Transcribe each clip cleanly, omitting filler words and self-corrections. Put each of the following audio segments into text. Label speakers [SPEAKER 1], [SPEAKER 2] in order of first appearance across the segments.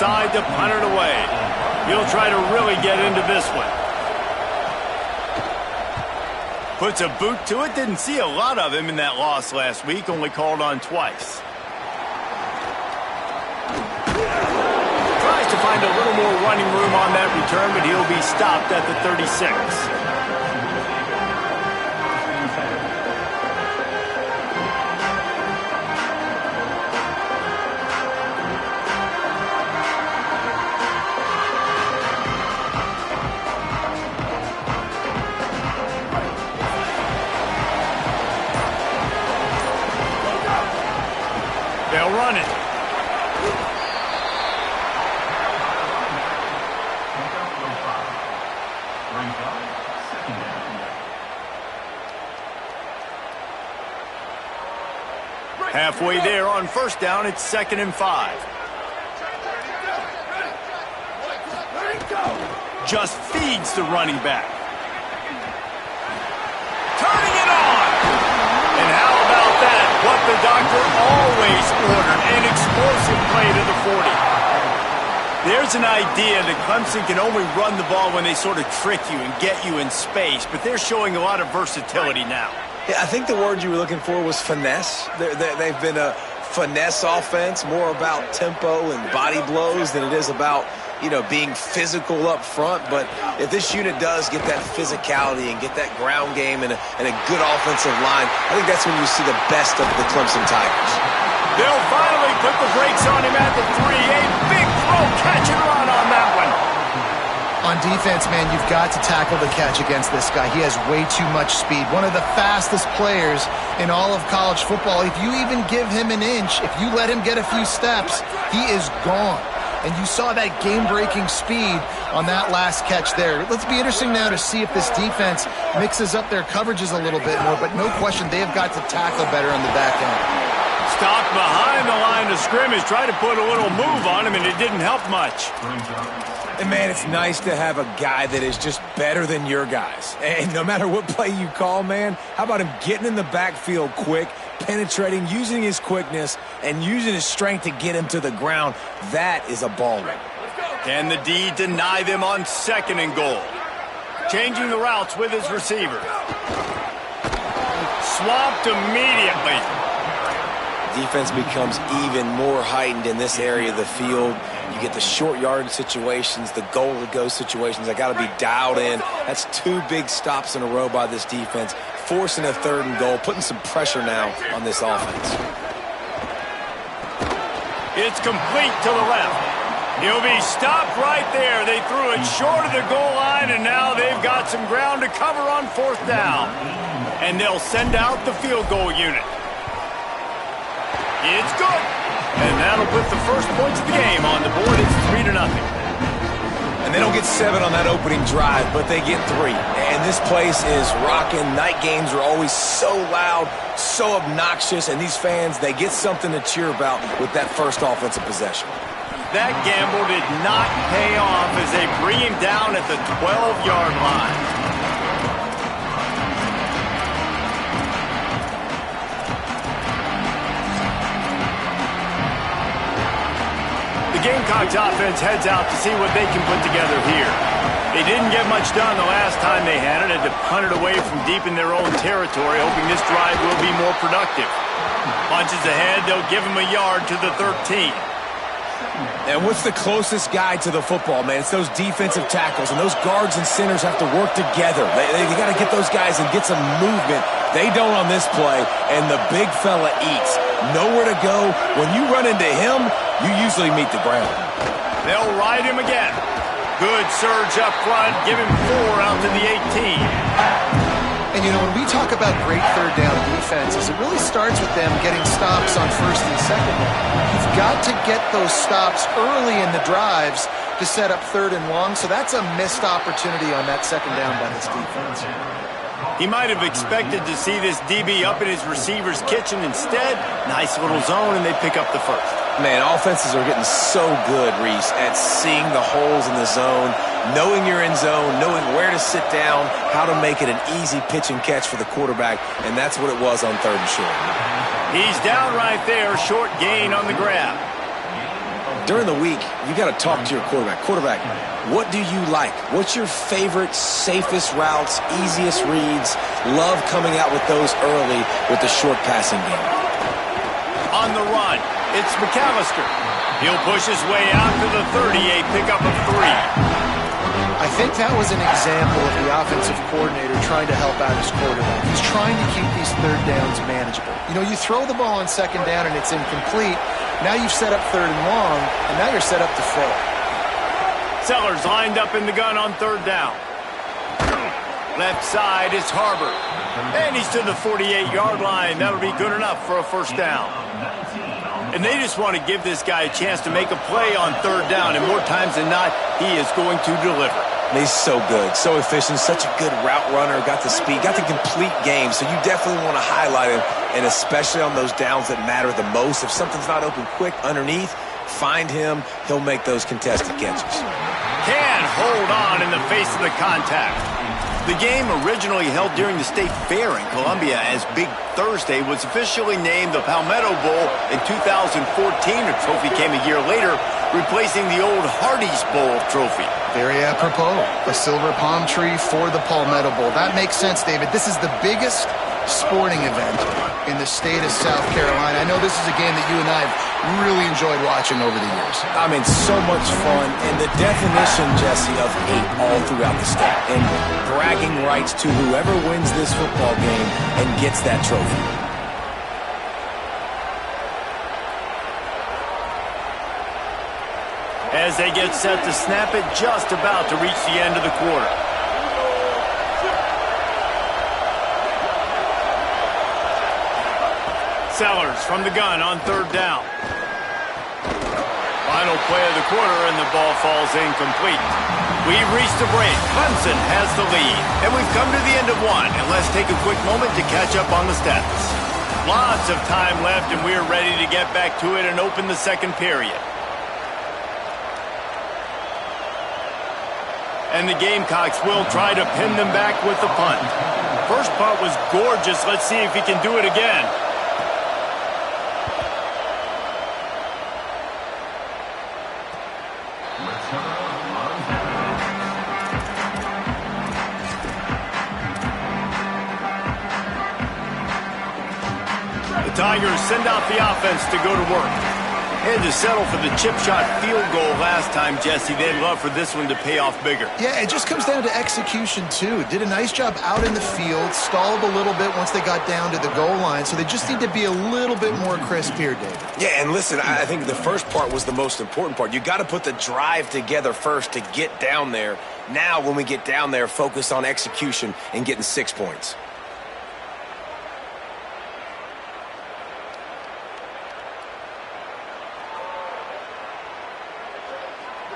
[SPEAKER 1] decide to punt it away. He'll try to really get into this one. Puts a boot to it. Didn't see a lot of him in that loss last week. Only called on twice. Tries to find a little more running room on that return, but he'll be stopped at the 36. They'll run it. Halfway there on first down, it's 2nd and 5. Just feeds the running back. Turning it on. And how about that? What the doctor always ordered, an explosive play to the 40. There's an idea that Clemson can only run the ball when they sort of trick you and get you in space, but they're showing a lot of versatility now.
[SPEAKER 2] Yeah, I think the word you were looking for was finesse. They've been a finesse offense, more about tempo and body blows than it is about, being physical up front. But if this unit does get that physicality and get that ground game and a good offensive line, I think that's when you see the best of the Clemson Tigers.
[SPEAKER 1] They'll finally put the brakes on him at the 3. A big throw, catch and run on that one.
[SPEAKER 3] On defense, man, you've got to tackle the catch against this guy. He has way too much speed. One of the fastest players in all of college football. If you even give him an inch, if you let him get a few steps, he is gone. And you saw that game-breaking speed on that last catch there. Let's be interesting now to see if this defense mixes up their coverages a little bit more, but no question they have got to tackle better on the back end.
[SPEAKER 1] Stopped behind the line of scrimmage, tried to put a little move on him, and it didn't help much.
[SPEAKER 2] And, man, it's nice to have a guy that is just better than your guys. And no matter what play you call, man, how about him getting in the backfield quick, penetrating, using his quickness, and using his strength to get him to the ground? That is a baller.
[SPEAKER 1] Can the D deny them on 2nd and goal? Changing the routes with his receiver. Swamped immediately.
[SPEAKER 2] Defense becomes even more heightened in this area of the field. You get the short yardage situations, the goal-to-go situations. I got to be dialed in. That's 2 big stops in a row by this defense, forcing a 3rd and goal, putting some pressure now on this offense.
[SPEAKER 1] It's complete to the left. He'll be stopped right there. They threw it short of the goal line, and now they've got some ground to cover on 4th down. And they'll send out the field goal unit. It's good. And that'll put the first points of the game on the board. It's 3-0.
[SPEAKER 2] And they don't get 7 on that opening drive, but they get 3. And this place is rocking. Night games are always so loud, so obnoxious, and these fans, they get something to cheer about with that first offensive possession.
[SPEAKER 1] That gamble did not pay off as they bring him down at the 12-yard line. The Gamecocks offense heads out to see what they can put together here. They didn't get much done the last time they had it, had to punt it away from deep in their own territory, hoping this drive will be more productive. Punches ahead, they'll give him a yard to the 13.
[SPEAKER 2] And what's the closest guy to the football, man? It's those defensive tackles, and those guards and centers have to work together. They got to get those guys and get some movement. They don't on this play, and the big fella eats. Nowhere to go. When you run into him, you usually meet the ground.
[SPEAKER 1] They'll ride him again. Good surge up front. Give him 4 out to the 18.
[SPEAKER 3] And, when we talk about great 3rd down defenses, it really starts with them getting stops on 1st and 2nd down. You've got to get those stops early in the drives to set up 3rd and long, so that's a missed opportunity on that 2nd down by this defense.
[SPEAKER 1] He might have expected to see this DB up in his receiver's kitchen. Instead, nice little zone, and they pick up the first.
[SPEAKER 2] Man, offenses are getting so good, Reese, at seeing the holes in the zone, knowing you're in zone, knowing where to sit down, how to make it an easy pitch and catch for the quarterback, and that's what it was on 3rd and short.
[SPEAKER 1] He's down right there, short gain on the grab.
[SPEAKER 2] During the week, you got to talk to your quarterback. Quarterback, what do you like? What's your favorite, safest routes, easiest reads? Love coming out with those early with the short passing game.
[SPEAKER 1] On the run, it's McAllister. He'll push his way out to the 38, pickup of 3.
[SPEAKER 3] I think that was an example of the offensive coordinator trying to help out his quarterback. He's trying to keep these third downs manageable. You know, you throw the ball on second down and it's incomplete. Now you've set up third and long, and now you're set up to fail.
[SPEAKER 1] Sellers lined up in the gun on third down. Left side is Harbor. And he's to the 48-yard line. That'll be good enough for a first down. And they just want to give this guy a chance to make a play on third down, and more times than not, he is going to deliver.
[SPEAKER 2] He's so good, so efficient, such a good route runner, got the speed, got the complete game, so you definitely want to highlight him, and especially on those downs that matter the most. If something's not open quick underneath, find him. He'll make those contested catches.
[SPEAKER 1] Can hold on in the face of the contact. The game, originally held during the State Fair in Columbia as Big Thursday, was officially named the Palmetto Bowl in 2014. A trophy came a year later, replacing the old Hardee's Bowl trophy.
[SPEAKER 3] Very apropos. A silver palm tree for the Palmetto Bowl. That makes sense, David. This is the biggest sporting event in the state of South Carolina. I know this is a game that you and I have really enjoyed watching over the years.
[SPEAKER 2] I mean, so much fun, and the definition, Jesse, of hate all throughout the state, and bragging rights to whoever wins this football game and gets that trophy.
[SPEAKER 1] As they get set to snap it, just about to reach the end of the quarter. Sellers from the gun on third down. Final play of the quarter, and the ball falls incomplete. We've reached the break. Clemson has the lead, and we've come to the end of one. And let's take a quick moment to catch up on the stats. Lots of time left, and we're ready to get back to it and open the second period. And the Gamecocks will try to pin them back with the punt. First punt was gorgeous. Let's see if he can do it again. The Tigers send out the offense to go to work. Had to settle for the chip shot field goal last time, Jesse. They'd love for this one to pay off bigger.
[SPEAKER 3] Yeah, it just comes down to execution, too. Did a nice job out in the field, stalled a little bit once they got down to the goal line, so they just need to be a little bit more crisp here, David.
[SPEAKER 2] Yeah, and listen, I think the first part was the most important part. You got to put the drive together first to get down there. Now, when we get down there, focus on execution and getting 6 points.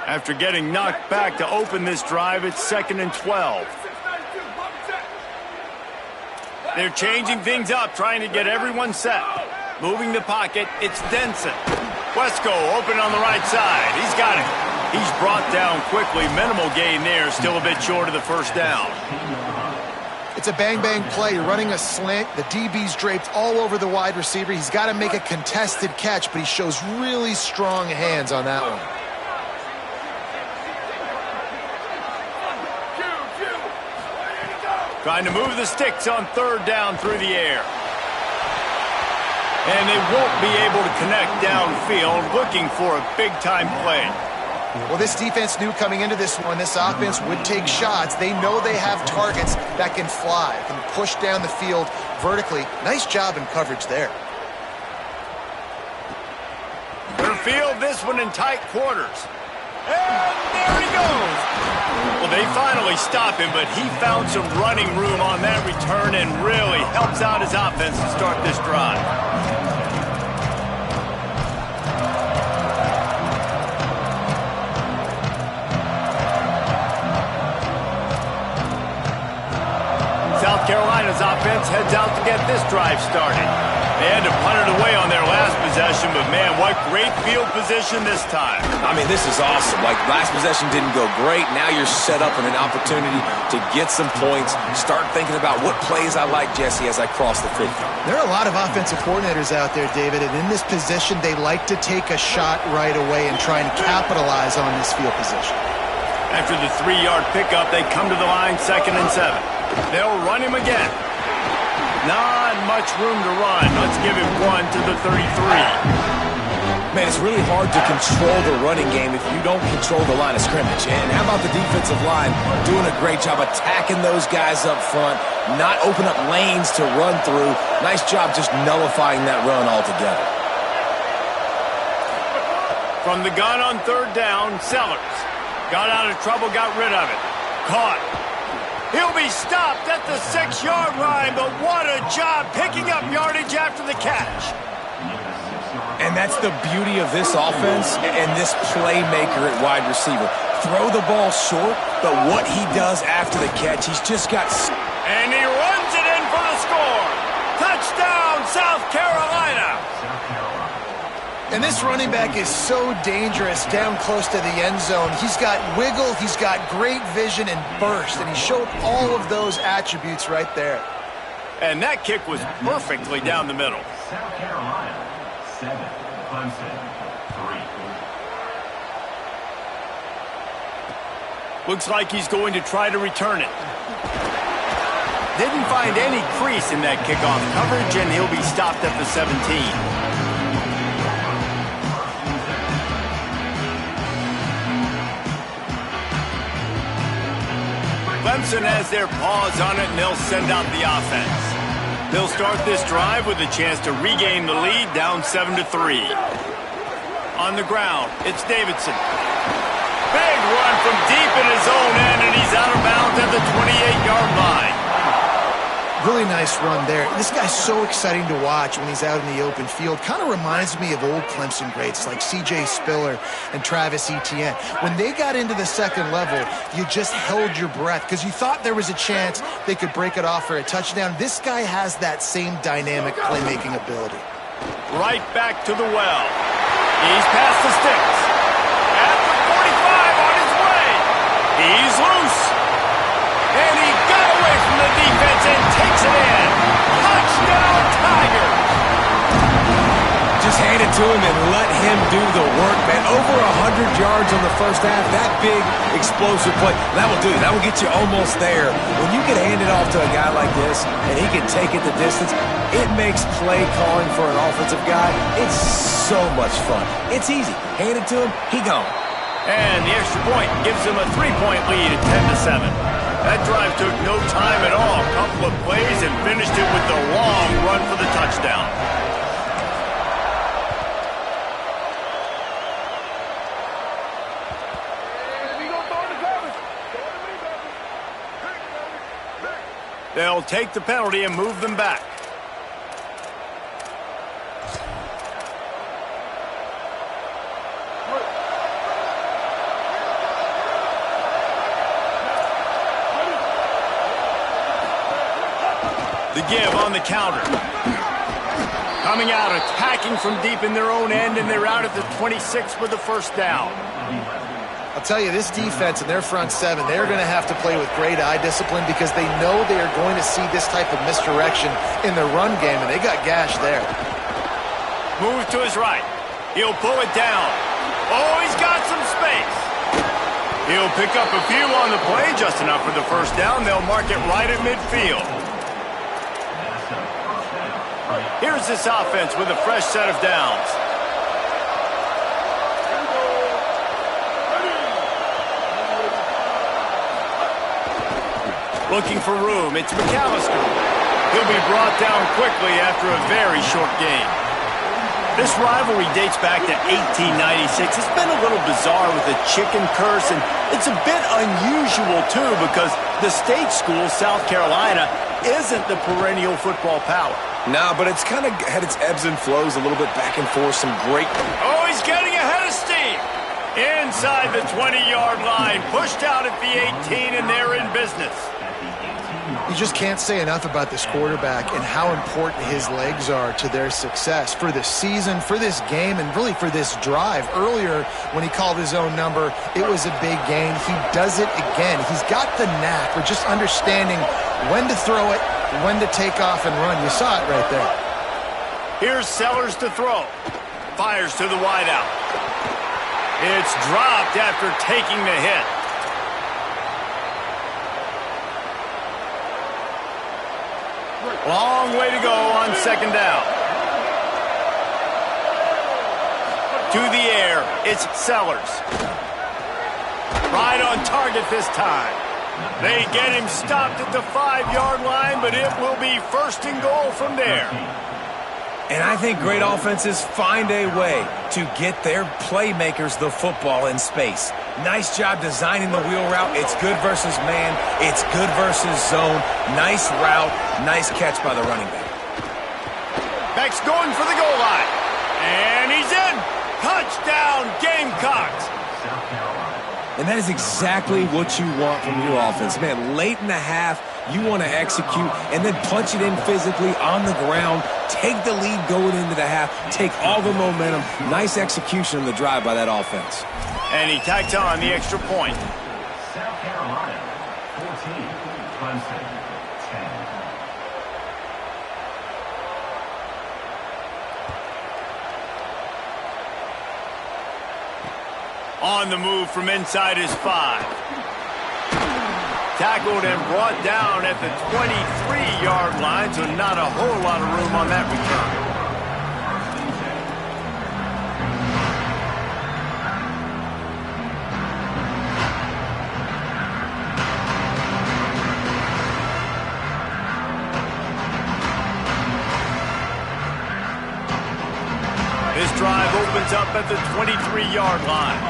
[SPEAKER 1] After getting knocked back to open this drive, it's 2nd and 12. They're changing things up, trying to get everyone set. Moving the pocket, it's Denson. Wesco open on the right side. He's got it. He's brought down quickly. Minimal gain there, still a bit short of the first down.
[SPEAKER 3] It's a bang-bang play. You're running a slant. The DB's draped all over the wide receiver. He's got to make a contested catch, but he shows really strong hands on that one.
[SPEAKER 1] Trying to move the sticks on third down through the air. And they won't be able to connect downfield, looking for a big-time play.
[SPEAKER 3] Well, this defense knew coming into this one, this offense would take shots. They know they have targets that can fly, can push down the field vertically. Nice job in coverage there.
[SPEAKER 1] They'll field this one in tight quarters. And there he goes. Well, they finally stop him, but he found some running room on that return and really helps out his offense to start this drive. South Carolina's offense heads out to get this drive started. They had to punt it away on their last possession, but man, what great field position this time.
[SPEAKER 2] I mean, this is awesome. Like, last possession didn't go great. Now you're set up in an opportunity to get some points. Start thinking about what plays I like, Jesse, as I cross the 50.
[SPEAKER 3] There are a lot of offensive coordinators out there, David, and in this position, they like to take a shot right away and try and capitalize on this field position.
[SPEAKER 1] After the 3-yard pickup, they come to the line 2nd and 7. They'll run him again. Not much room to run. Let's give him 1 to the 33.
[SPEAKER 2] Man, it's really hard to control the running game if you don't control the line of scrimmage. And how about the defensive line doing a great job attacking those guys up front, not open up lanes to run through. Nice job just nullifying that run altogether.
[SPEAKER 1] From the gun on 3rd down, Sellers. Got out of trouble, got rid of it. Caught. He'll be stopped at the 6-yard line, but what a job picking up yardage after the catch.
[SPEAKER 2] And that's the beauty of this offense and this playmaker at wide receiver. Throw the ball short, but what he does after the catch, he's just got...
[SPEAKER 1] And he runs it in for the score. Touchdown, South Carolina.
[SPEAKER 3] And this running back is so dangerous down close to the end zone. He's got wiggle, he's got great vision and burst, and he showed all of those attributes right there.
[SPEAKER 1] And that kick was perfectly down the middle.
[SPEAKER 4] South Carolina, 7, Clemson, 3.
[SPEAKER 1] Looks like he's going to try to return it. Didn't find any crease in that kickoff coverage, and he'll be stopped at the 17. Clemson has their paws on it, and they'll send out the offense. They'll start this drive with a chance to regain the lead, down 7-3. On the ground, it's Davidson. Big run from deep in his own end, and he's out of bounds at the 28-yard line.
[SPEAKER 3] Really nice run there. This guy's so exciting to watch when he's out in the open field. Kind of reminds me of old Clemson greats like C.J. Spiller and Travis Etienne. When they got into the second level, you just held your breath because you thought there was a chance they could break it off for a touchdown. This guy has that same dynamic playmaking ability.
[SPEAKER 1] Right back to the well. He's past the sticks. At the 45 on his way. He's loose. And he got away from the defense and takes it in. Touchdown, Tigers!
[SPEAKER 2] Just hand it to him and let him do the work, man. Over 100 yards on the first half. That big, explosive play. That will do it. That will get you almost there. When you can hand it off to a guy like this and he can take it the distance, it makes play calling for an offensive guy, it's so much fun. It's easy. Hand it to him, he gone.
[SPEAKER 1] And the extra point gives them a 3-point lead at 10-7. That drive took no time at all. A couple of plays and finished it with the long run for the touchdown. They'll take the penalty and move them back. The give on the counter. Coming out, attacking from deep in their own end, and they're out at the 26 with the first down.
[SPEAKER 3] I'll tell you, this defense and their front seven, they're going to have to play with great eye discipline because they know they are going to see this type of misdirection in their run game, and they got gashed there.
[SPEAKER 1] Move to his right. He'll pull it down. Oh, he's got some space. He'll pick up a few on the play, just enough for the first down. They'll mark it right at midfield. Here's this offense with a fresh set of downs. Looking for room, it's McAllister. He'll be brought down quickly after a very short game. This rivalry dates back to 1896. It's been a little bizarre with the chicken curse, and it's a bit unusual, too, because the state school, South Carolina, isn't the perennial football power.
[SPEAKER 2] Nah, but it's kind of had its ebbs and flows a little bit back and forth. Some great...
[SPEAKER 1] Oh, he's getting ahead of steam. Inside the 20-yard line, pushed out at the 18, and they're in business.
[SPEAKER 3] You You just can't say enough about this quarterback and how important his legs are to their success for this season, for this game, and really for this drive. Earlier, when he called his own number, it was a big gain. He does it again. He's got the knack for just understanding when to throw it, when to take off and run. You saw it right there.
[SPEAKER 1] Here's Sellers to throw. Fires to the wideout. It's dropped after taking the hit. Long way to go on second down. To the air, it's Sellers. Right on target this time. They get him stopped at the 5-yard line, but it will be first and goal from there.
[SPEAKER 2] And I think great offenses find a way to get their playmakers the football in space. Nice job designing the wheel route. It's good versus man. It's good versus zone. Nice route. Nice catch by the running back.
[SPEAKER 1] Beck's going for the goal line. And he's in. Touchdown, Gamecocks.
[SPEAKER 2] And that is exactly what you want from your offense. Man, late in the half, you want to execute and then punch it in physically on the ground. Take the lead going into the half. Take all the momentum. Nice execution on the drive by that offense.
[SPEAKER 1] And he tacks on the extra point.
[SPEAKER 4] South Carolina, 14. Clemson, 10.
[SPEAKER 1] On the move from inside his 5. Tackled and brought down at the 23-yard line, so not a whole lot of room on that return. This drive opens up at the 23-yard line.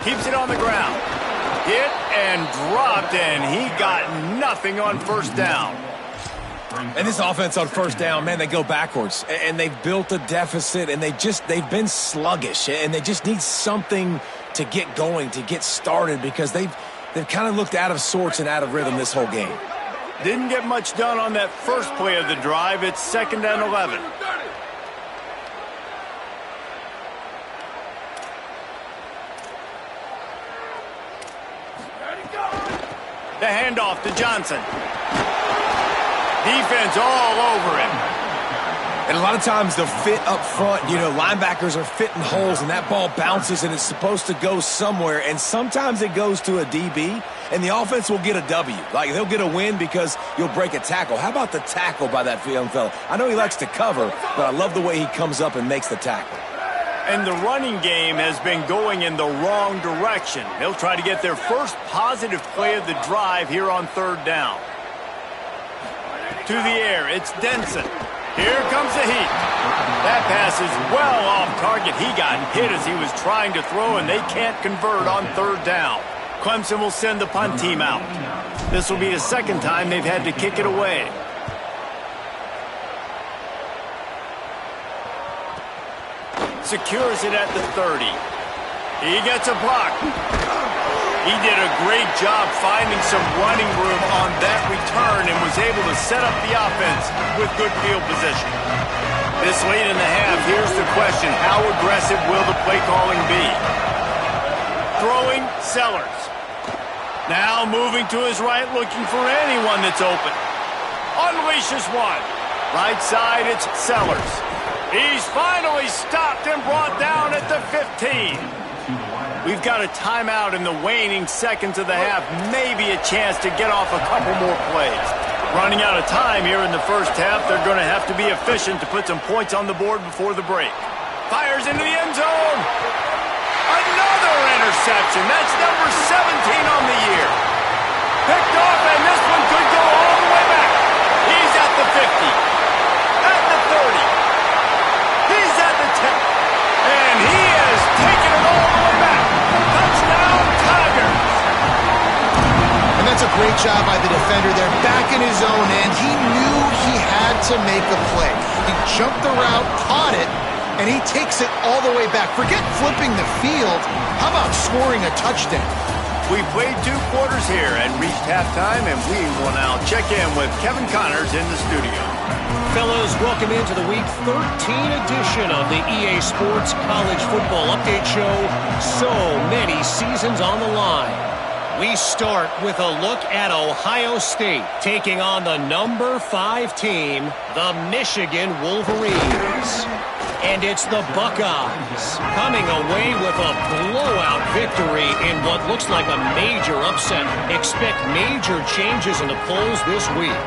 [SPEAKER 1] Keeps it on the ground. Hit and dropped, and he got nothing on first down.
[SPEAKER 2] And this offense on first down, man, they go backwards. And they've built a deficit, and they've been sluggish. And they just need something to get going, to get started, because they've kind of looked out of sorts and out of rhythm this whole game.
[SPEAKER 1] Didn't get much done on that first play of the drive. It's 2nd and 11. The handoff to Johnson. Defense all over him.
[SPEAKER 2] And a lot of times the fit up front, linebackers are fitting holes and that ball bounces and it's supposed to go somewhere. And sometimes it goes to a DB and the offense will get a W. Like they'll get a win because you'll break a tackle. How about the tackle by that young fella? I know he likes to cover, but I love the way he comes up and makes the tackle.
[SPEAKER 1] And the running game has been going in the wrong direction. They'll try to get their first positive play of the drive here on 3rd down. To the air, it's Denson. Here comes the heat. That pass is well off target. He got hit as he was trying to throw, and they can't convert on 3rd down. Clemson will send the punt team out. This will be the 2nd time they've had to kick it away. Secures it at the 30. He gets a block. He did a great job finding some running room on that return and was able to set up the offense with good field position. This late in the half, here's the question. How aggressive will the play calling be? Throwing, Sellers. Now moving to his right, looking for anyone that's open. Unleashes one. Right side, it's Sellers. He's finally stopped and brought down at the 15. We've got a timeout in the waning seconds of the half. Maybe a chance to get off a couple more plays. Running out of time here in the first half. They're going to have to be efficient to put some points on the board before the break. Fires into the end zone. Another interception. That's number 17 on the year. Picked off, and this one could go all the way back. He's at the 50. At the 30. He's at the 10. And he has taken it all the way back. Touchdown, Tigers.
[SPEAKER 3] And that's a great job by the defender there, back in his own end. He knew he had to make a play. He jumped the route, caught it, and he takes it all the way back. Forget flipping the field. How about scoring a touchdown?
[SPEAKER 1] We played 2 quarters here and reached halftime, and we will now check in with Kevin Connors in the studio.
[SPEAKER 5] Fellas, welcome into the Week 13 edition of the EA Sports College Football Update Show. So many seasons on the line. We start with a look at Ohio State taking on the number 5 team, the Michigan Wolverines. And it's the Buckeyes coming away with a blowout victory in what looks like a major upset. Expect major changes in the polls this week.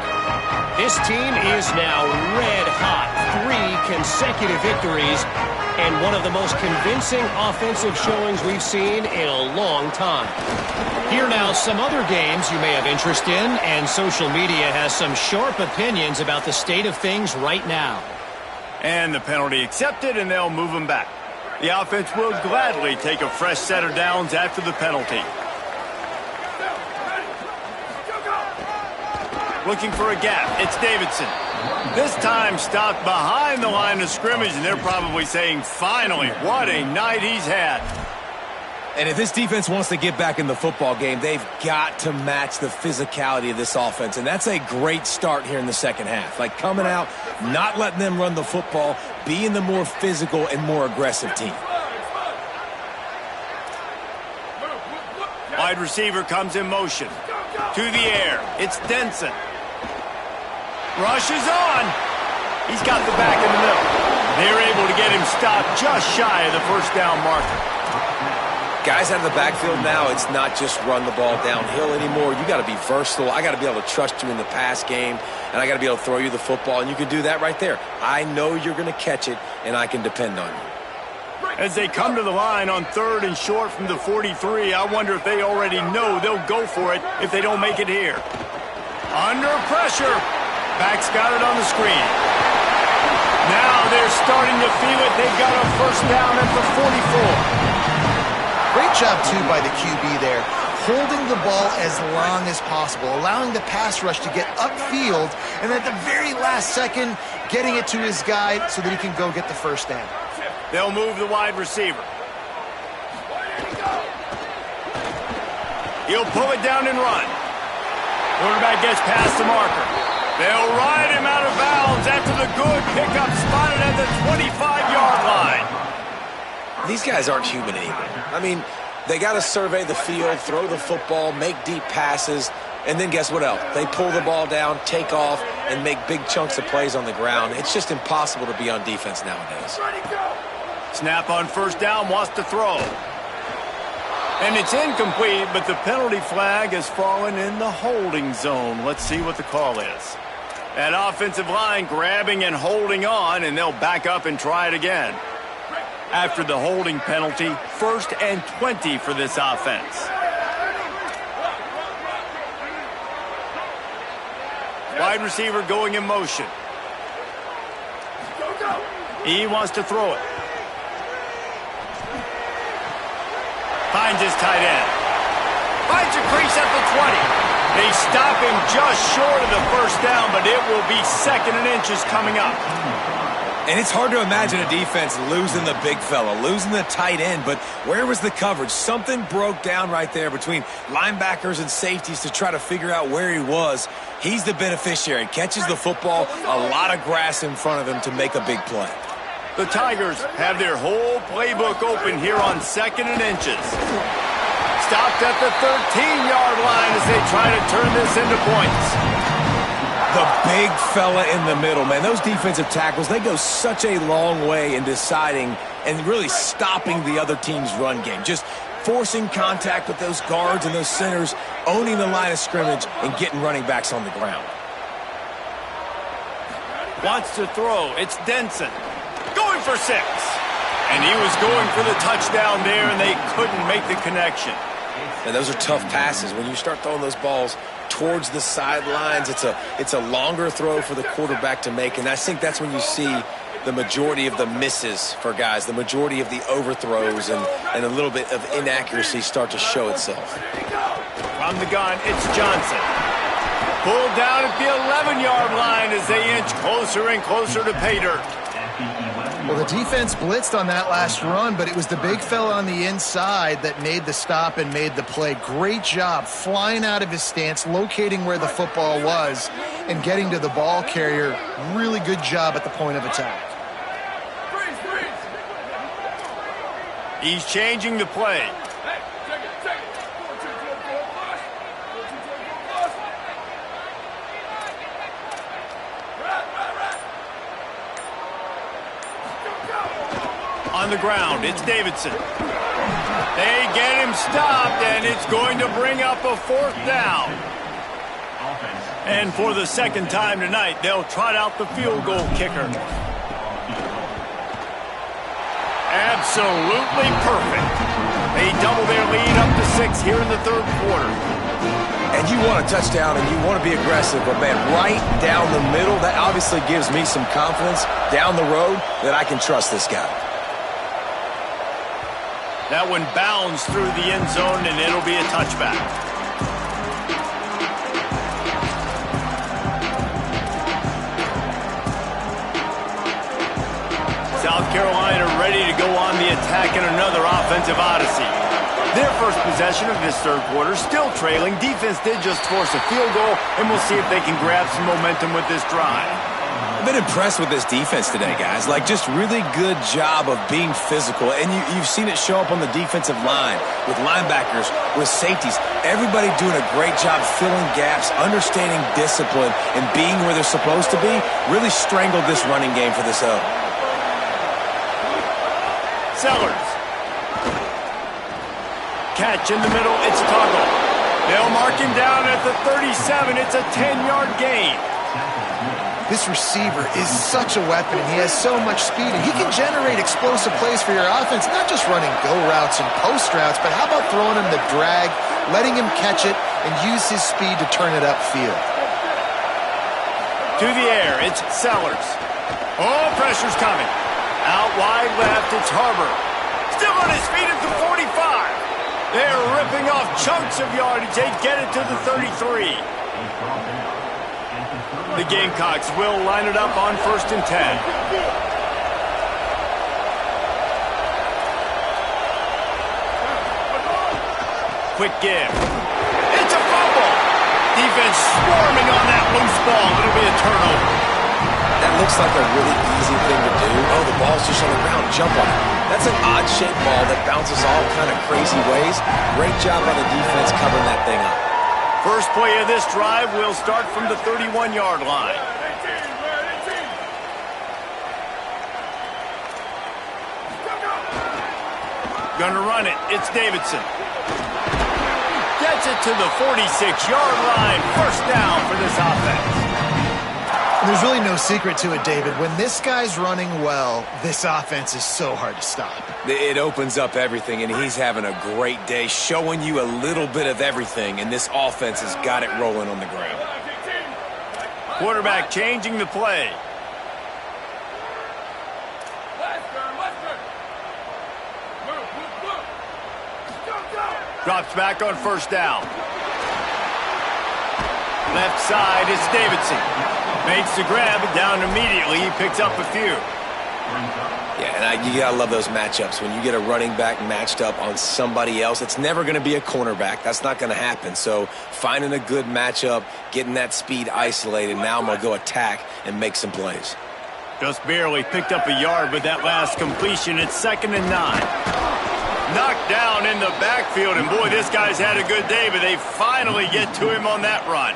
[SPEAKER 5] This team is now red hot, 3 consecutive victories, and one of the most convincing offensive showings we've seen in a long time. Here now some other games you may have interest in, and social media has some sharp opinions about the state of things right now.
[SPEAKER 1] And the penalty accepted, and they'll move him back. The offense will gladly take a fresh set of downs after the penalty. Looking for a gap. It's Davidson. This time stopped behind the line of scrimmage, and they're probably saying, finally, what a night he's had.
[SPEAKER 2] And if this defense wants to get back in the football game, they've got to match the physicality of this offense. And that's a great start here in the second half. Like coming out, not letting them run the football, being the more physical and more aggressive team.
[SPEAKER 1] Wide receiver comes in motion. To the air. It's Denson. Rush is on. He's got the back in the middle. They're able to get him stopped just shy of the first down marker.
[SPEAKER 2] Guys out of the backfield now, it's not just run the ball downhill anymore. You got to be versatile. I got to be able to trust you in the pass game, and I got to be able to throw you the football, and you can do that right there. I know you're going to catch it, and I can depend on you.
[SPEAKER 1] As they come to the line on 3rd and short from the 43, I wonder if they already know they'll go for it if they don't make it here. Under pressure. Back's got it on the screen. Now they're starting to feel it. They've got a first down at the 44.
[SPEAKER 3] Great job, too, by the QB there. Holding the ball as long as possible, allowing the pass rush to get upfield, and at the very last second, getting it to his guy so that he can go get the first down.
[SPEAKER 1] They'll move the wide receiver. He'll pull it down and run. Quarterback gets past the marker. They'll ride him out of bounds after the good pickup spotted at the 25-yard line.
[SPEAKER 2] These guys aren't human anymore. I mean, they got to survey the field, throw the football, make deep passes, and then guess what else? They pull the ball down, take off, and make big chunks of plays on the ground. It's just impossible to be on defense nowadays.
[SPEAKER 1] Snap on first down, wants to throw. And it's incomplete, but the penalty flag has fallen in the holding zone. Let's see what the call is. That offensive line grabbing and holding on, and they'll back up and try it again. After the holding penalty, 1st and 20 for this offense. Wide receiver going in motion. He wants to throw it. Finds his tight end. Finds a crease at the 20. They stop him just short of the first down, but it will be 2nd and inches coming up.
[SPEAKER 2] And it's hard to imagine a defense losing the big fella, losing the tight end, but where was the coverage? Something broke down right there between linebackers and safeties to try to figure out where he was. He's the beneficiary. Catches the football, a lot of grass in front of him to make a big play.
[SPEAKER 1] The Tigers have their whole playbook open here on 2nd and inches. Stopped at the 13-yard line as they try to turn this into points.
[SPEAKER 2] The big fella in the middle, man. Those defensive tackles, they go such a long way in deciding and really stopping the other team's run game. Just forcing contact with those guards and those centers, owning the line of scrimmage, and getting running backs on the ground.
[SPEAKER 1] Wants to throw. It's Denson. Going for 6. And he was going for the touchdown there, and they couldn't make the connection.
[SPEAKER 2] And those are tough passes. When you start throwing those balls towards the sidelines, it's a longer throw for the quarterback to make, and I think that's when you see the majority of the misses for guys, the majority of the overthrows and a little bit of inaccuracy start to show itself.
[SPEAKER 1] From the gun, it's Johnson. Pulled down at the 11-yard line as they inch closer and closer to pay dirt.
[SPEAKER 3] Well, the defense blitzed on that last run, but it was the big fella on the inside that made the stop and made the play. Great job flying out of his stance, locating where the football was, and getting to the ball carrier. Really good job at the point of attack.
[SPEAKER 1] He's changing the play. On the ground, it's Davidson. They get him stopped, and it's going to bring up a 4th down. And for the second time tonight, they'll trot out the field goal kicker. Absolutely perfect. They double their lead up to 6 here in the 3rd quarter.
[SPEAKER 2] And you want a touchdown and you want to be aggressive, but man, right down the middle, that obviously gives me some confidence down the road that I can trust this guy.
[SPEAKER 1] That one bounds through the end zone, and it'll be a touchback. South Carolina ready to go on the attack in another offensive odyssey. Their first possession of this 3rd quarter, still trailing. Defense did just force a field goal, and we'll see if they can grab some momentum with this drive.
[SPEAKER 2] I've been impressed with this defense today, guys. Like, just really good job of being physical. And you've seen it show up on the defensive line with linebackers, with safeties. Everybody doing a great job filling gaps, understanding discipline, and being where they're supposed to be. Really strangled this running game for this L.
[SPEAKER 1] Sellers. Catch in the middle. It's Tuggle. They'll mark him down at the 37. It's a 10-yard gain.
[SPEAKER 3] This receiver is such a weapon, and he has so much speed, and he can generate explosive plays for your offense, not just running go routes and post routes, but how about throwing him the drag, letting him catch it, and use his speed to turn it upfield.
[SPEAKER 1] To the air, it's Sellers. Oh, pressure's coming. Out wide left, it's Harbor. Still on his feet at the 45. They're ripping off chunks of yardage. They get it to the 33. The Gamecocks will line it up on 1st and 10. Quick give. It's a fumble. Defense swarming on that loose ball. It'll be a turnover.
[SPEAKER 2] That looks like a really easy thing to do. Oh, the ball's just on the ground. Jump on it. That's an odd-shaped ball that bounces all kind of crazy ways. Great job by the defense covering that thing up.
[SPEAKER 1] First play of this drive will start from the 31-yard line. Gonna run it. It's Davidson. Gets it to the 46-yard line. 1st down for this offense.
[SPEAKER 3] There's really no secret to it, David. When this guy's running well, this offense is so hard to stop.
[SPEAKER 2] It opens up everything, and he's having a great day, showing you a little bit of everything, and this offense has got it rolling on the ground.
[SPEAKER 1] Quarterback changing the play. Drops back on 1st down. Left side, it's Davidson. Makes the grab, down immediately. He picks up a few.
[SPEAKER 2] Yeah, and you got to love those matchups. When you get a running back matched up on somebody else, it's never going to be a cornerback. That's not going to happen. So finding a good matchup, getting that speed isolated, now I'm going to go attack and make some plays.
[SPEAKER 1] Just barely picked up a yard with that last completion. It's 2nd and 9. Knocked down in the backfield, and boy, this guy's had a good day, but they finally get to him on that run.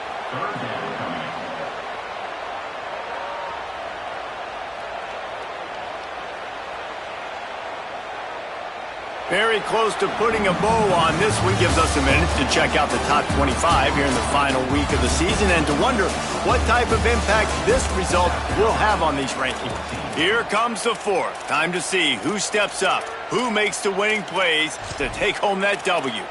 [SPEAKER 1] Very close to putting a bow on this one. Gives us a minute to check out the top 25 here in the final week of the season and to wonder what type of impact this result will have on these rankings. Here comes the 4th. Time to see who steps up, who makes the winning plays to take home that W.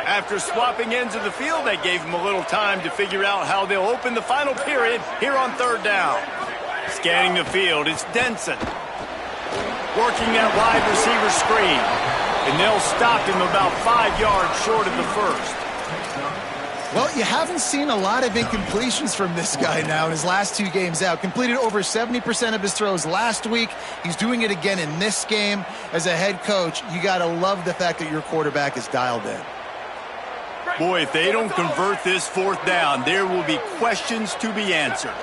[SPEAKER 1] After swapping ends of the field, that gave them a little time to figure out how they'll open the final period here on 3rd down. Scanning the field, it's Denson. Working that wide receiver screen. And they'll stop him about 5 yards short of the 1st.
[SPEAKER 3] Well, you haven't seen a lot of incompletions from this guy now in his last 2 games out. Completed over 70% of his throws last week. He's doing it again in this game. As a head coach, you got to love the fact that your quarterback is dialed in.
[SPEAKER 1] Boy, if they don't convert this 4th down, there will be questions to be answered.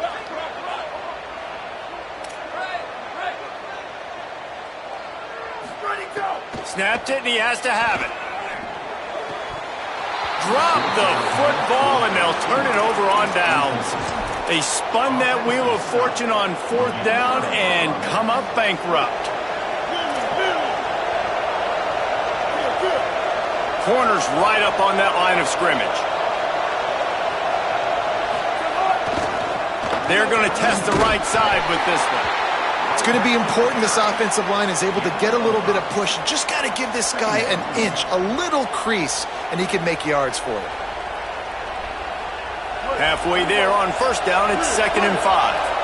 [SPEAKER 1] Snapped it, and he has to have it. Drop the football, and they'll turn it over on downs. They spun that wheel of fortune on 4th down and come up bankrupt. Corner's right up on that line of scrimmage. They're going to test the right side with this one.
[SPEAKER 3] It's going to be important this offensive line is able to get a little bit of push. Just got to give this guy an inch, a little crease, and he can make yards for it.
[SPEAKER 1] Halfway there on 1st down, it's 2nd and 5.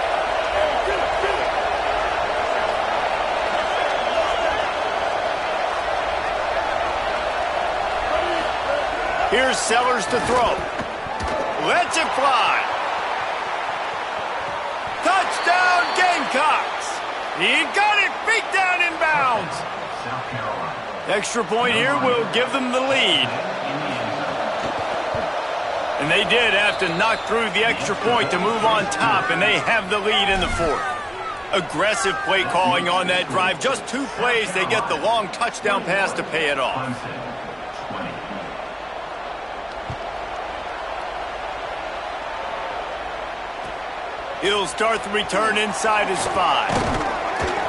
[SPEAKER 1] Here's Sellers to throw. Lets it fly. Touchdown, Gamecocks. He got it, feet down in bounds.
[SPEAKER 4] South Carolina.
[SPEAKER 1] Extra point here will give them the lead. And they did have to knock through the extra point to move on top, and they have the lead in the 4th. Aggressive play calling on that drive. Just 2 plays, they get the long touchdown pass to pay it off. He'll start the return inside his 5.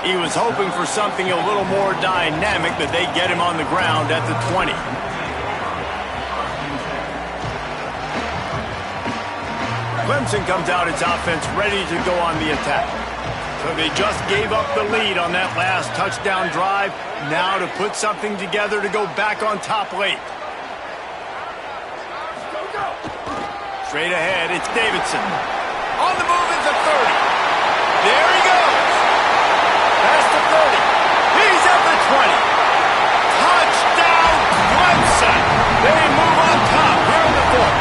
[SPEAKER 1] He was hoping for something a little more dynamic, but they get him on the ground at the 20. Clemson comes out its offense ready to go on the attack. So they just gave up the lead on that last touchdown drive. Now to put something together to go back on top late. Straight ahead, it's Davidson. On the move at the 30. There he goes. Past the 30. He's at the 20. Touchdown, Clemson. They move on top here in the 4th.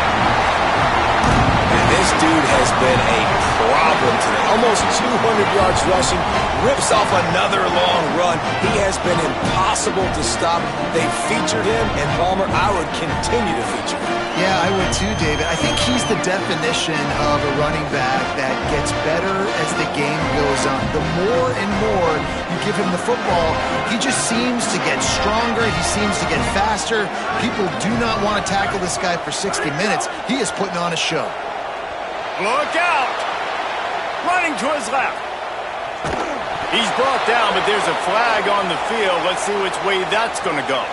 [SPEAKER 2] And this dude has been a problem today. Almost 200 yards rushing. Rips off another long run. He has been impossible to stop. They've featured him, and Palmer, I would continue to feature him.
[SPEAKER 3] Yeah, I would too, David. I think he's the definition of a running back that gets better as the game goes on. The more and more you give him the football, he just seems to get stronger. He seems to get faster. People do not want to tackle this guy for 60 minutes. He is putting on a show.
[SPEAKER 1] Look out! Running to his left. He's brought down, but there's a flag on the field. Let's see which way that's going to go.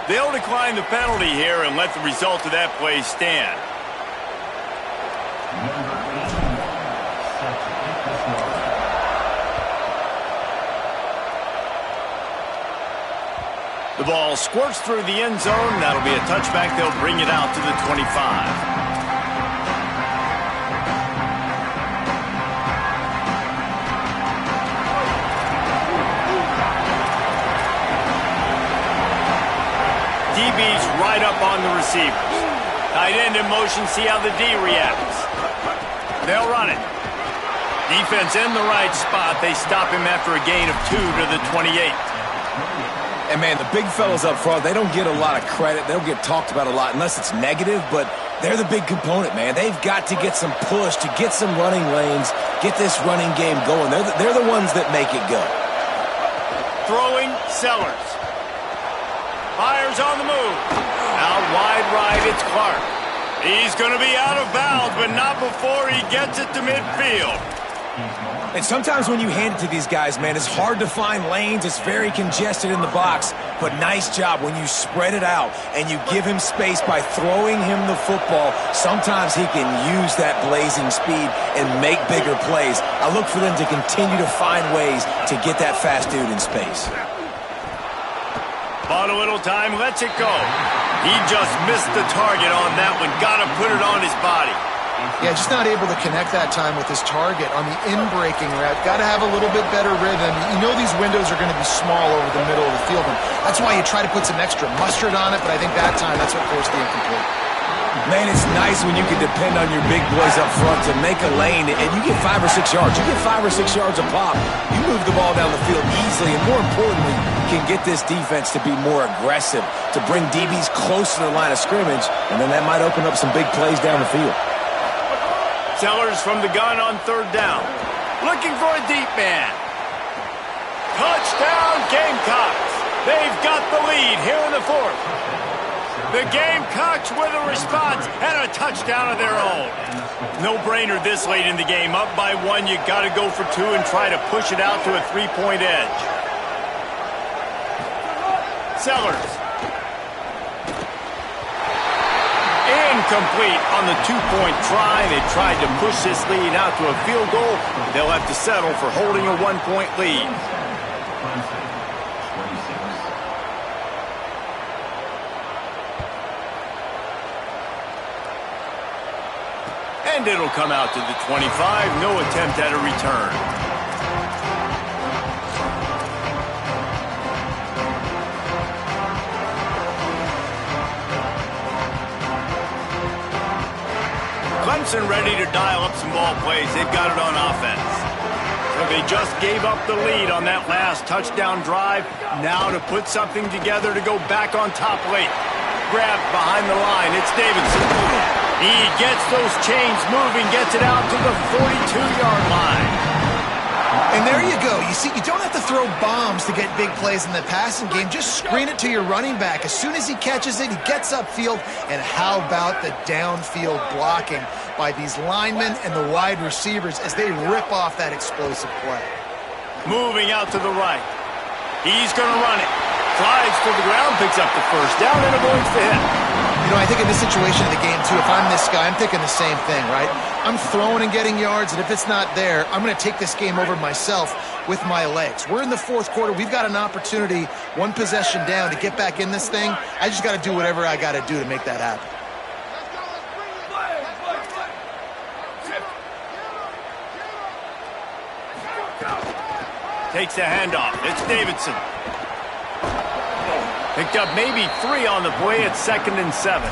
[SPEAKER 1] They'll decline the penalty here and let the result of that play stand. The ball squirts through the end zone. That'll be a touchback. They'll bring it out to the 25. DB's right up on the receivers. Tight end in motion, see how the D reacts. They'll run it. Defense in the right spot. They stop him after a gain of 2 to the 28.
[SPEAKER 2] And, man, the big fellas up front, they don't get a lot of credit. They don't get talked about a lot unless it's negative, but they're the big component, man. They've got to get some push, to get some running lanes, get this running game going. They're the ones that make it go.
[SPEAKER 1] Throwing, Sellers. Fires on the move. Out wide right, it's Clark. He's going to be out of bounds, but not before he gets it to midfield.
[SPEAKER 2] And sometimes when you hand it to these guys, man, it's hard to find lanes. It's very congested in the box. But nice job when you spread it out and you give him space by throwing him the football. Sometimes he can use that blazing speed and make bigger plays. I look for them to continue to find ways to get that fast dude in space.
[SPEAKER 1] Bought a little time, lets it go. He just missed the target on that one. Got to put it on his body.
[SPEAKER 3] Yeah, just not able to connect that time with his target on the in-breaking route. Got to have a little bit better rhythm. You know these windows are going to be small over the middle of the field, and that's why you try to put some extra mustard on it, but I think that time that's what forced the incomplete.
[SPEAKER 2] Man, it's nice when you can depend on your big boys up front to make a lane, and you get 5 or 6 yards. You get 5 or 6 yards a pop. You move the ball down the field easily, and more importantly, can get this defense to be more aggressive, to bring DBs close to the line of scrimmage, and then that might open up some big plays down the field.
[SPEAKER 1] Sellers from the gun on 3rd down. Looking for a deep man. Touchdown, Gamecocks. They've got the lead here in the 4th. The Gamecocks with a response and a touchdown of their own. No-brainer this late in the game. Up by 1, you got to go for 2 and try to push it out to a 3-point edge. Sellers. Incomplete on the 2-point try. They tried to push this lead out to a field goal. They'll have to settle for holding a 1-point lead. And it'll come out to the 25. No attempt at a return. Clemson ready to dial up some ball plays. They've got it on offense. So they just gave up the lead on that last touchdown drive. Now to put something together to go back on top late. Grabbed behind the line. It's Davidson. He gets those chains moving, gets it out to the 42-yard line.
[SPEAKER 3] And there you go. You see, you don't have to throw bombs to get big plays in the passing game. Just screen it to your running back. As soon as he catches it, he gets upfield. And how about the downfield blocking by these linemen and the wide receivers as they rip off that explosive play?
[SPEAKER 1] Moving out to the right. He's going to run it. Slides to the ground, picks up the 1st down, and avoids the hit.
[SPEAKER 3] You know, I think in this situation of the game, too, if I'm this guy, I'm thinking the same thing, right? I'm throwing and getting yards, and if it's not there, I'm going to take this game over myself with my legs. We're in the 4th quarter. We've got an opportunity, 1 possession down, to get back in this thing. I just got to do whatever I got to do to make that happen.
[SPEAKER 1] Takes a handoff. It's Davidson. Picked up maybe 3 on the play at 2nd and 7.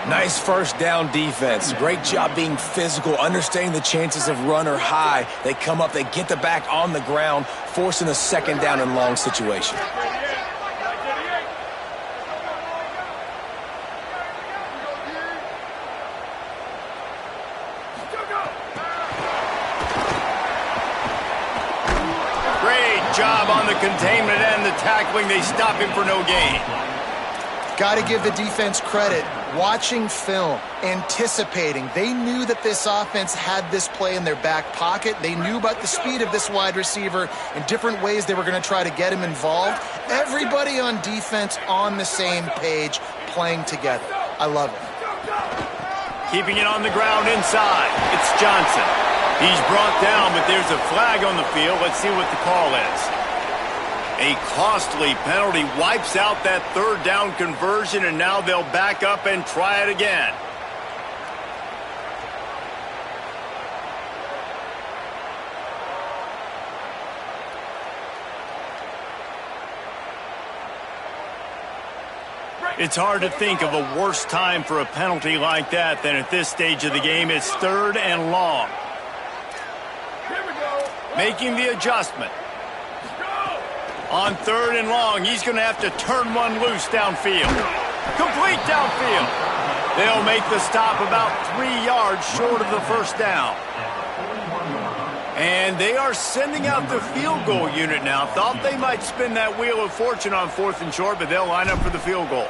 [SPEAKER 2] Nice 1st down defense. Great job being physical, understanding the chances of run are high. They come up, they get the back on the ground, forcing a 2nd down and long situation.
[SPEAKER 1] Job on the containment and the tackling. They stop him for no gain.
[SPEAKER 3] Got to give the defense credit. Watching film, anticipating. They knew that this offense had this play in their back pocket. They knew about the speed of this wide receiver and different ways they were going to try to get him involved. Everybody on defense on the same page, playing together. I love it.
[SPEAKER 1] Keeping it on the ground inside. It's Johnson. He's brought down, but there's a flag on the field. Let's see what the call is. A costly penalty wipes out that 3rd down conversion, and now they'll back up and try it again. It's hard to think of a worse time for a penalty like that than at this stage of the game. It's 3rd and long. Making the adjustment. On 3rd and long, he's going to have to turn one loose downfield. Complete downfield. They'll make the stop about 3 yards short of the 1st down. And they are sending out the field goal unit now. Thought they might spin that wheel of fortune on 4th and short, but they'll line up for the field goal.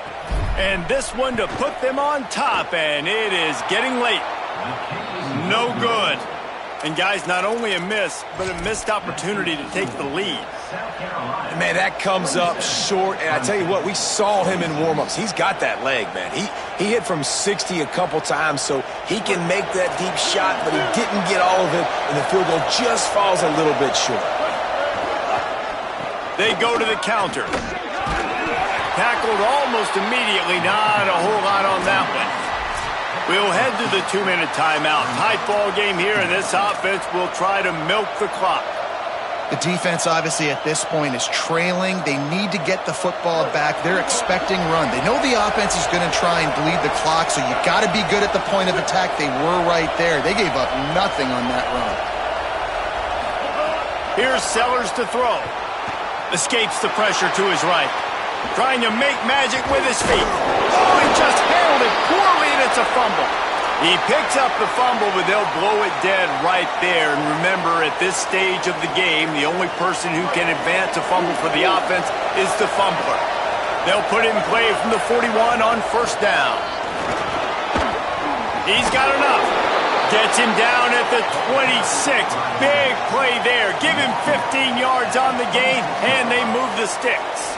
[SPEAKER 1] And this one to put them on top, and it is getting late. No good. And, guys, not only a miss, but a missed opportunity to take the lead.
[SPEAKER 2] Man, that comes up short, and I tell you what, we saw him in warm-ups. He's got that leg, man. He hit from 60 a couple times, so he can make that deep shot, but he didn't get all of it, and the field goal just falls a little bit short.
[SPEAKER 1] They go to the counter. Tackled almost immediately. Not a whole lot on that one. We'll head to the 2-minute timeout. Tight ball game here, and this offense will try to milk the clock.
[SPEAKER 3] The defense, obviously, at this point is trailing. They need to get the football back. They're expecting run. They know the offense is going to try and bleed the clock, so you got to be good at the point of attack. They were right there. They gave up nothing on that run.
[SPEAKER 1] Here's Sellers to throw. Escapes the pressure to his right. Trying to make magic with his feet. Oh, he just handled it poorly, and it's a fumble. He picks up the fumble, but they'll blow it dead right there. And remember, at this stage of the game, the only person who can advance a fumble for the offense is the fumbler. They'll put it in play from the 41 on first down. He's got enough. Gets him down at the 26. Big play there. Give him 15 yards on the gain, and they move the sticks.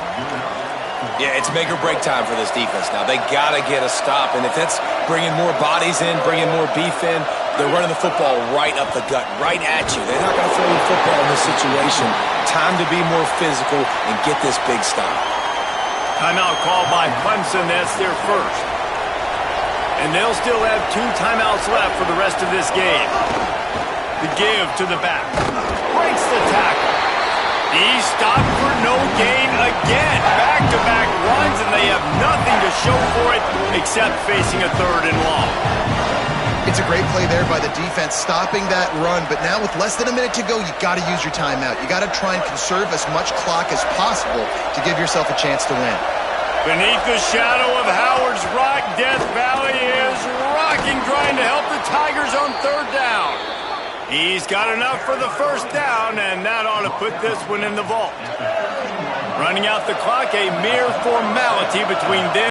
[SPEAKER 2] Yeah, it's make or break time for this defense now. They got to get a stop, and if that's bringing more bodies in, bringing more beef in, they're running the football right up the gut, right at you. They're not going to throw the football in this situation. Time to be more physical and get this big stop.
[SPEAKER 1] Timeout called by Clemson. That's their first. And they'll still have 2 timeouts left for the rest of this game. The give to the back. Breaks the tackle. He's stopped for no gain again. Back-to-back runs, and they have nothing to show for it except facing a 3rd and long.
[SPEAKER 3] It's a great play there by the defense, stopping that run. But now with less than a minute to go, you got to use your timeout. You got to try and conserve as much clock as possible to give yourself a chance to win.
[SPEAKER 1] Beneath the shadow of Howard's Rock, Death Valley is rocking, trying to help the Tigers on 3rd down. He's got enough for the first down, and that ought to put this one in the vault. Running out the clock, a mere formality between them.